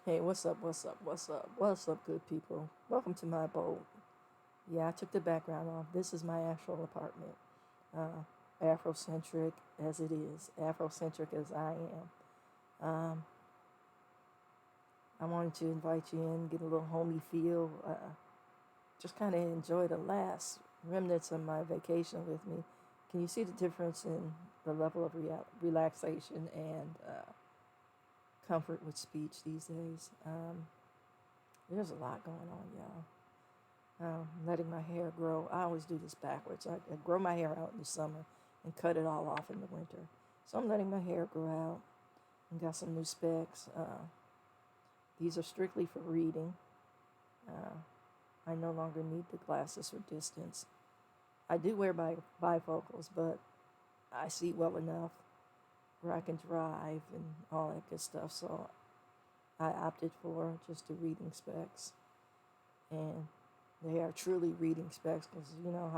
Hey, what's up, what's up, what's up, what's up, good people? Welcome to my abode. Yeah, I took the background off. This is my actual apartment. Afrocentric as it is, Afrocentric as I am. I wanted to invite you in, get a little homey feel, just kind of enjoy the last remnants of my vacation with me. Can you see the difference in the level of relaxation and comfort with speech these days? There's a lot going on, y'all. Letting my hair grow. I always do this backwards. I grow my hair out in the summer and cut it all off in the winter. So I'm letting my hair grow out and got some new specs. These are strictly for reading. I no longer need the glasses for distance. I do wear bifocals, but I see well enough where I can drive and all that good stuff. So I opted for just the reading specs. And they are truly reading specs because you know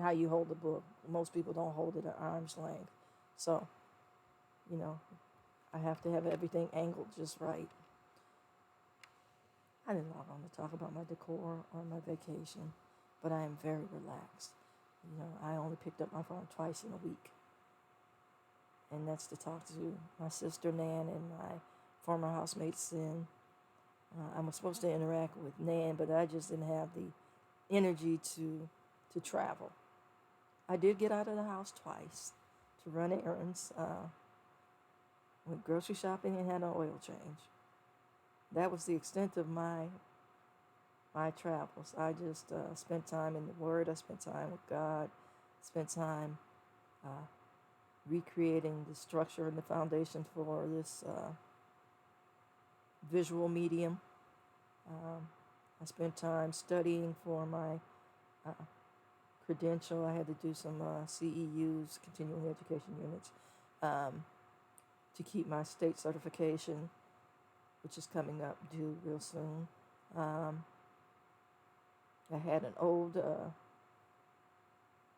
how you hold the book. Most people don't hold it at arm's length. So, you know, I have to have everything angled just right. I didn't log on to talk about my decor or my vacation, but I am very relaxed. You know, I only picked up my phone twice in a week. And that's to talk to my sister Nan and my former housemate Sin. I was supposed to interact with Nan, but I just didn't have the energy to travel. I did get out of the house twice to run errands, went grocery shopping and had an oil change. That was the extent of my travels. I just spent time in the Word. I spent time with God. Spent time recreating the structure and the foundation for this visual medium. I spent time studying for my credential. I had to do some CEUs, continuing education units, to keep my state certification, which is coming up due real soon. I had an old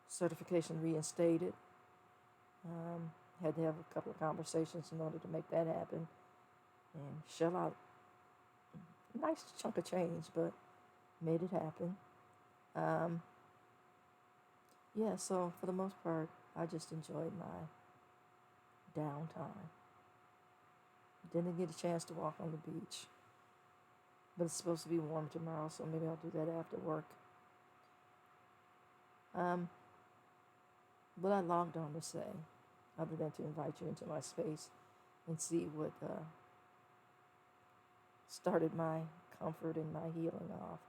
certification reinstated. Had to have a couple of conversations in order to make that happen and shell out a nice chunk of change, but made it happen. Yeah, so for the most part, I just enjoyed my downtime. Didn't get a chance to walk on the beach, but it's supposed to be warm tomorrow, so maybe I'll do that after work. What I logged on to say, other than to invite you into my space and see what started my comfort and my healing off,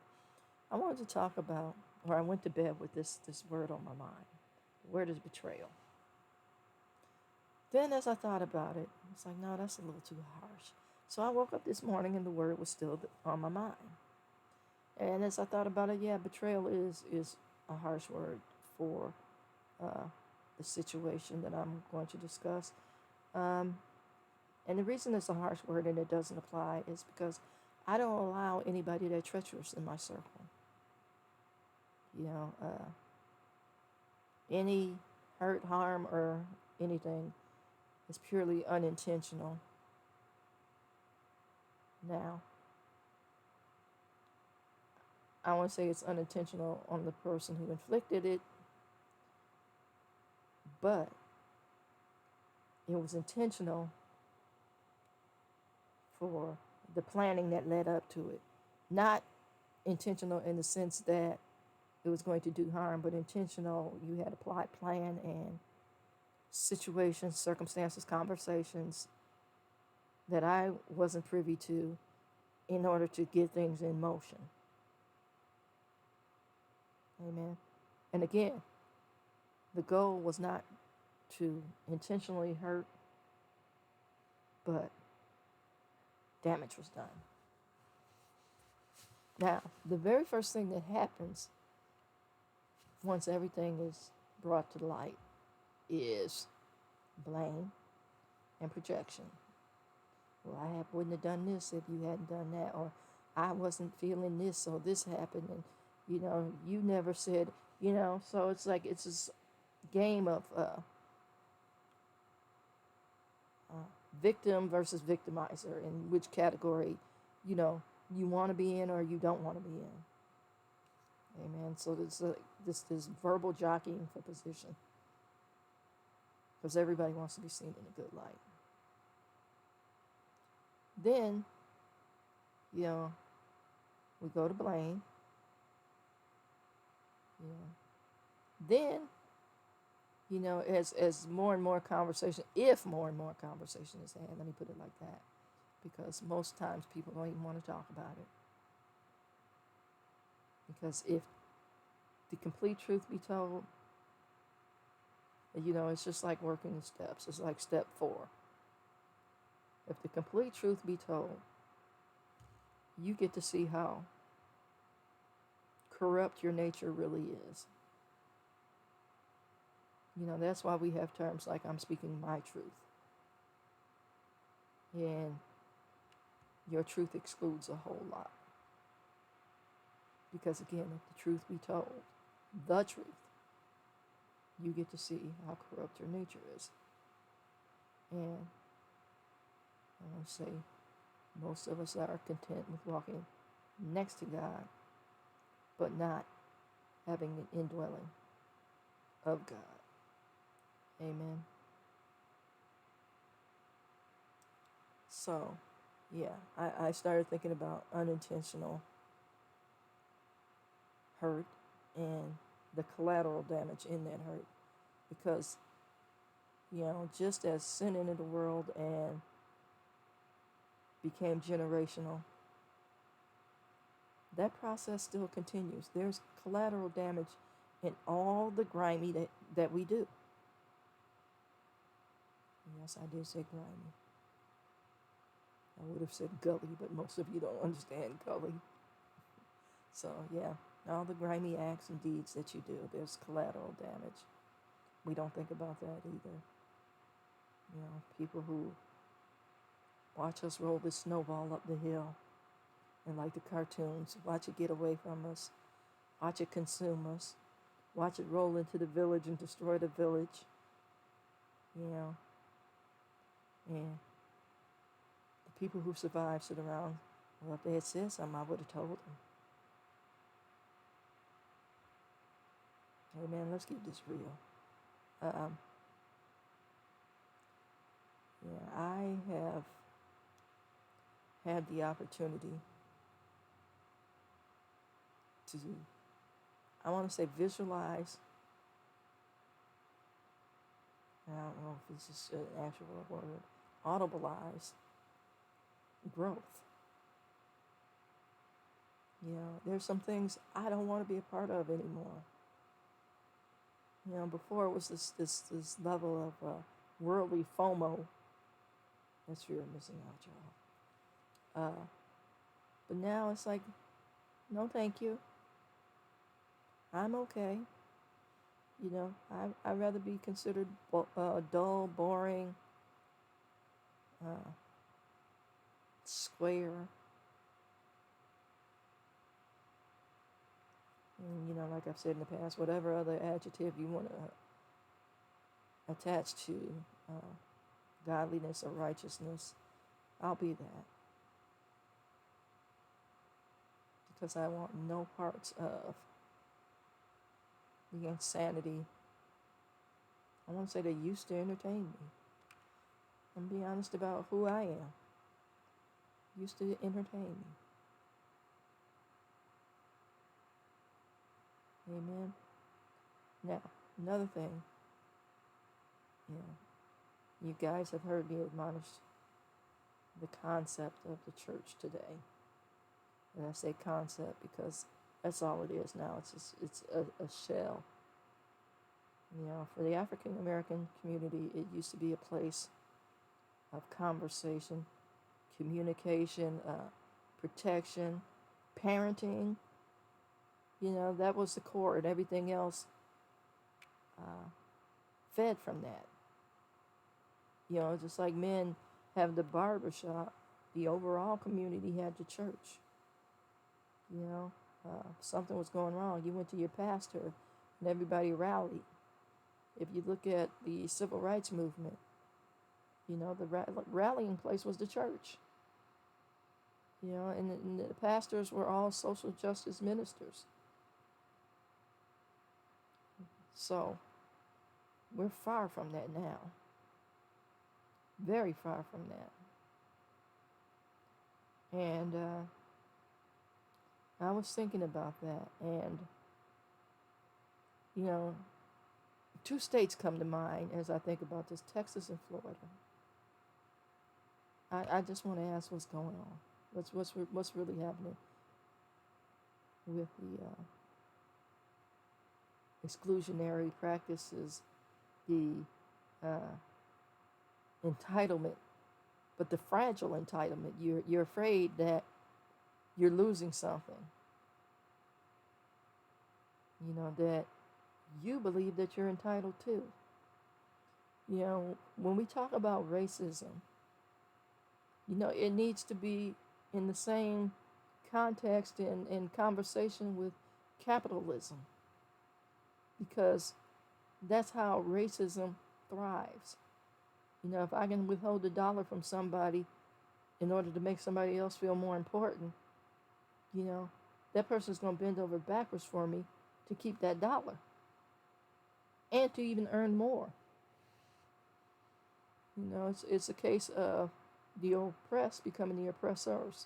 I wanted to talk about, or I went to bed with this word on my mind. The word is betrayal. Then as I thought about it, it's like, no, that's a little too harsh. So I woke up this morning and the word was still on my mind. And as I thought about it, yeah, betrayal is a harsh word for the situation that I'm going to discuss. And the reason it's a harsh word and it doesn't apply is because I don't allow anybody that's treacherous in my circle. You know, any hurt, harm, or anything is purely unintentional. Now, I want to say it's unintentional on the person who inflicted it, but it was intentional for the planning that led up to it. Not intentional in the sense that it was going to do harm, but intentional, you had a plot, plan, and situations, circumstances, conversations that I wasn't privy to in order to get things in motion. Amen. And again, the goal was not to intentionally hurt, but damage was done. Now, the very first thing that happens once everything is brought to light is blame and projection. Well, I wouldn't have done this if you hadn't done that, or I wasn't feeling this, so this happened, and you never said, so it's like it's this game of victim versus victimizer, in which category, you know, you want to be in or you don't want to be in. Amen. So this verbal jockeying for position, because everybody wants to be seen in a good light. Then, you know, we go to blame. You know, then, you know, as more and more conversation, if more and more conversation is had, let me put it like that, because most times people don't even want to talk about it. Because if the complete truth be told, you know, it's just like working in steps. It's like step 4. If the complete truth be told, you get to see how corrupt your nature really is. You know, that's why we have terms like I'm speaking my truth. And your truth excludes a whole lot. Because again, if the truth be told, the truth, you get to see how corrupt your nature is. And I want to say most of us are content with walking next to God, but not having an indwelling of God. Amen. So, yeah, I started thinking about unintentional hurt and the collateral damage in that hurt. Because, you know, just as sin entered the world and became generational, that process still continues. There's collateral damage in all the grimy that we do. Yes, I did say grimy. I would have said gully, but most of you don't understand gully. So, yeah, all the grimy acts and deeds that you do, there's collateral damage. We don't think about that either. You know, people who watch us roll this snowball up the hill, and like the cartoons, watch it get away from us, watch it consume us, watch it roll into the village and destroy the village. You know, and the people who survive sit around. Well, if they had said something, I would have told them. Hey man, let's keep this real. Yeah, I have had the opportunity to, I want to say, visualize. I don't know if this is an actual word. Audibilize growth. You know, there's some things I don't want to be a part of anymore. You know, before it was this level of worldly FOMO. That's fear of missing out, y'all. But now it's like, no, thank you. I'm okay. You know, I'd rather be considered dull, boring, square. And, you know, like I've said in the past, whatever other adjective you want to attach to godliness or righteousness, I'll be that. Because I want no parts of the insanity. I want to say they used to entertain me. And be honest about who I am. Used to entertain me. Amen. Now, another thing, you know, you guys have heard me admonish the concept of the church today. And I say concept because that's all it is now. It's a shell. You know, for the African American community, it used to be a place of conversation, communication, protection, parenting. You know, that was the core, and everything else fed from that. You know, just like men have the barbershop, the overall community had the church. You know, something was going wrong. You went to your pastor, and everybody rallied. If you look at the civil rights movement, You know, the rallying place was the church. You know, and the pastors were all social justice ministers. So we're far from that now. Very far from that. And I was thinking about that. And, you know, two states come to mind as I think about this: Texas and Florida. I just want to ask what's going on. What's really happening with the exclusionary practices, the uh, entitlement, but the fragile entitlement. You're afraid that you're losing something. You know, that you believe that you're entitled to. You know, when we talk about racism, you know, it needs to be in the same context and conversation with capitalism, because that's how racism thrives. You know, if I can withhold $1 from somebody in order to make somebody else feel more important, you know, that person's going to bend over backwards for me to keep that dollar and to even earn more. You know, it's a case of the oppressed becoming the oppressors.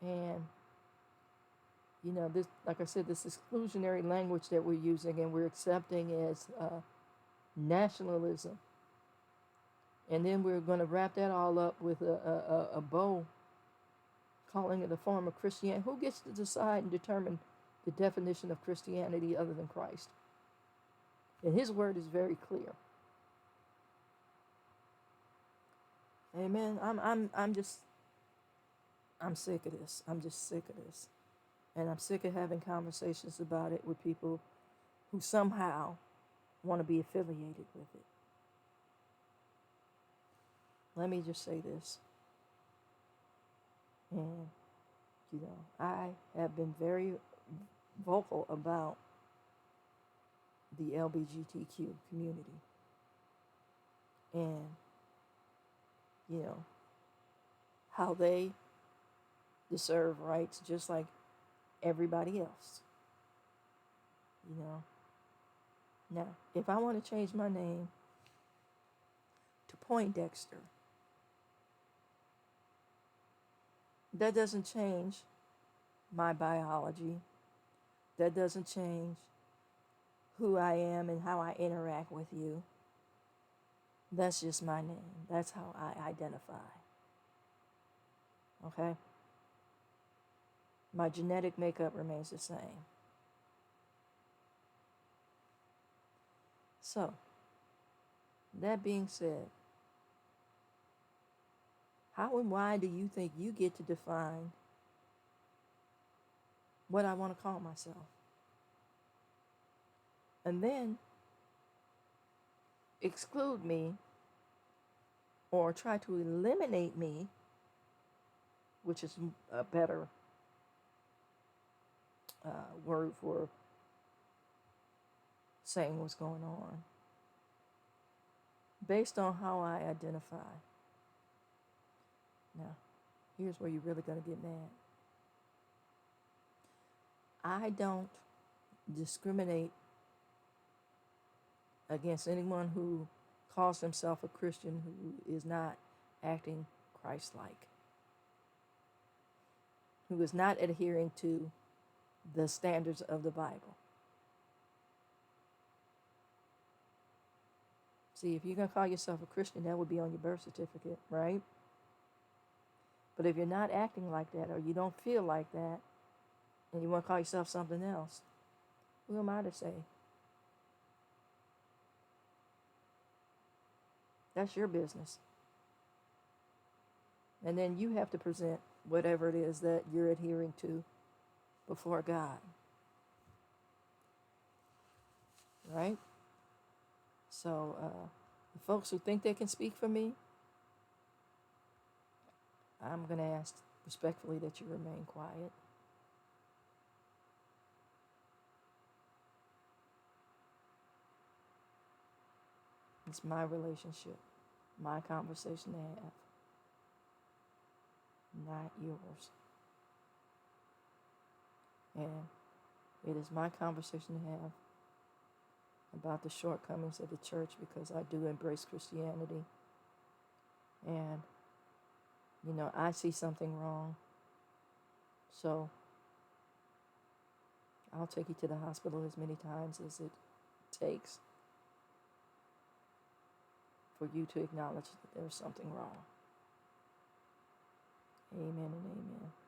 And, you know, this, like I said, this exclusionary language that we're using and we're accepting as nationalism. And then we're going to wrap that all up with a bow, calling it a form of Christianity. Who gets to decide and determine the definition of Christianity other than Christ? And his word is very clear. Amen. I'm sick of this. I'm just sick of this. And I'm sick of having conversations about it with people who somehow want to be affiliated with it. Let me just say this. And, you know, I have been very vocal about the LGBTQ community. And, you know, how they deserve rights just like everybody else. You know. Now, if I want to change my name to Poindexter, that doesn't change my biology. That doesn't change who I am and how I interact with you. That's just my name. That's how I identify. Okay? My genetic makeup remains the same. So, that being said, how and why do you think you get to define what I want to call myself? And then exclude me or try to eliminate me, which is a better word for saying what's going on, based on how I identify. Now, here's where you're really going to get mad. I don't discriminate against anyone who calls himself a Christian who is not acting Christ-like, who is not adhering to the standards of the Bible. See, if you're going to call yourself a Christian, that would be on your birth certificate, right? But if you're not acting like that, or you don't feel like that, and you want to call yourself something else, who am I to say? That's your business. And then you have to present whatever it is that you're adhering to before God. Right? So, the folks who think they can speak for me, I'm going to ask respectfully that you remain quiet. It's my relationship, my conversation to have, not yours. And it is my conversation to have about the shortcomings of the church, because I do embrace Christianity. And, I see something wrong. So I'll take you to the hospital as many times as it takes for you to acknowledge that there's something wrong. Amen and amen.